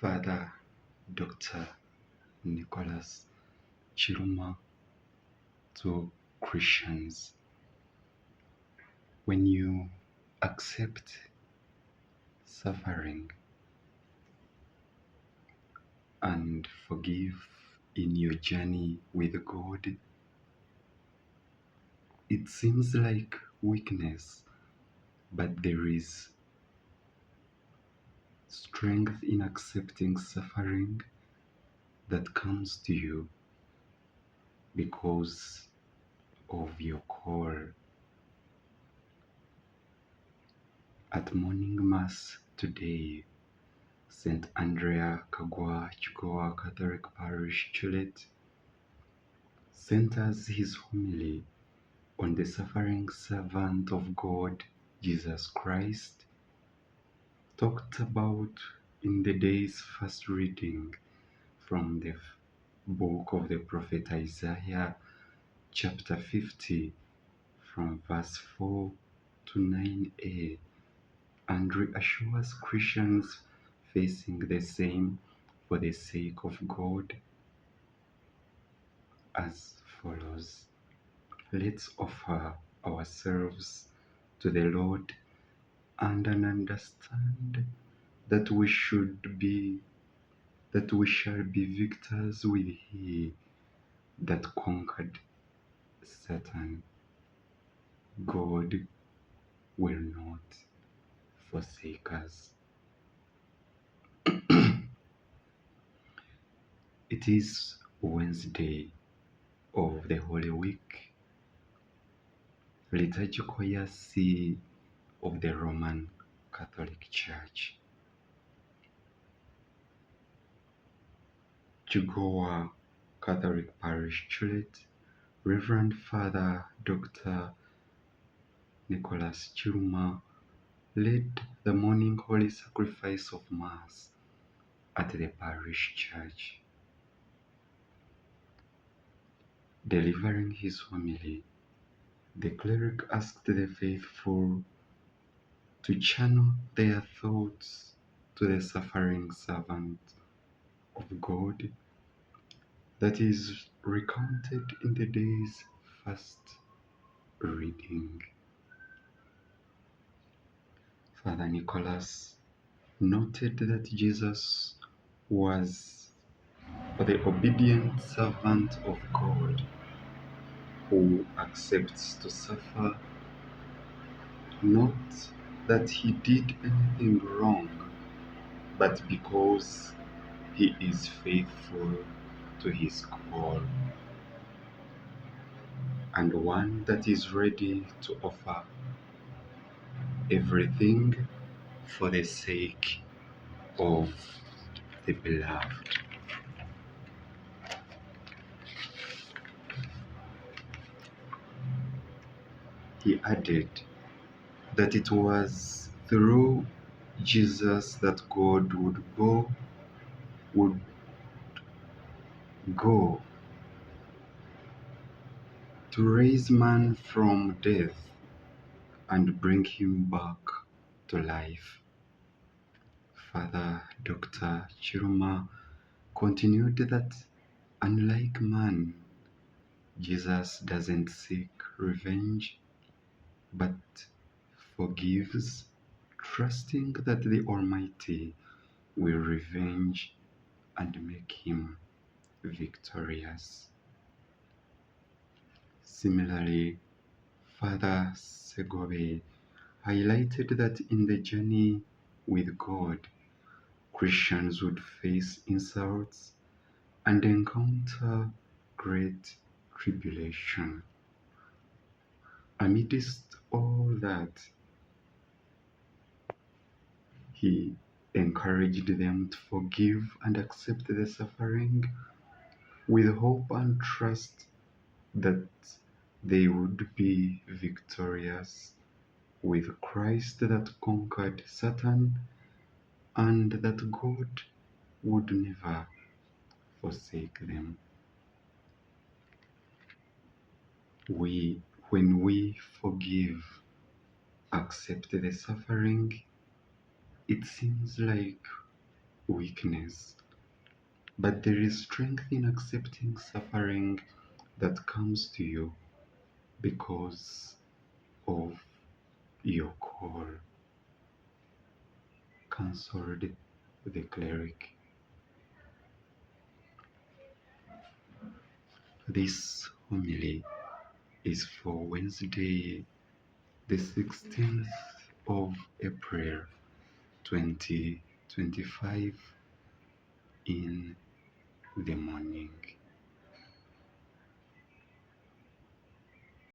Father Dr. Nicholas Chiruma to Christians. When you accept suffering and forgive in your journey with God, it seems like weakness, but there is strength in accepting suffering that comes to you because of your call. At morning mass today, St. Andrea Kigoowa Catholic Parish Chulette centers his homily on the suffering servant of God, Jesus Christ, talked about in the day's first reading from the book of the prophet Isaiah, chapter 50, from verse 4 to 9a, and reassures Christians facing the same for the sake of God as follows. Let's offer ourselves to the Lord and understand that we shall be victors with He that conquered Satan. God will not forsake us. It is Wednesday of the Holy Week, liturgical year C of the Roman Catholic Church. Kigoowa Catholic Parish Chulette, Reverend Father Dr. Nicholas Chiruma led the morning holy sacrifice of Mass at the parish church. Delivering his homily, the cleric asked the faithful to channel their thoughts to the suffering servant of God that is recounted in the day's first reading. Father Nicholas noted that Jesus was the obedient servant of God who accepts to suffer, not that he did anything wrong, but because he is faithful to his call, and one that is ready to offer everything for the sake of the beloved. He added that it was through Jesus that God would go to raise man from death and bring him back to life. Father Dr. Chiruma continued that unlike man, Jesus doesn't seek revenge, but forgives, trusting that the Almighty will revenge and make him victorious. Similarly, Father Segobe highlighted that in the journey with God, Christians would face insults and encounter great tribulation. Amidst all that, he encouraged them to forgive and accept the suffering with hope and trust that they would be victorious with Christ that conquered Satan, and that God would never forsake them. When we forgive, accept the suffering, it seems like weakness, but there is strength in accepting suffering that comes to you because of your call. Counseled the cleric. This homily is for Wednesday, the 16th of April 2025 in the morning.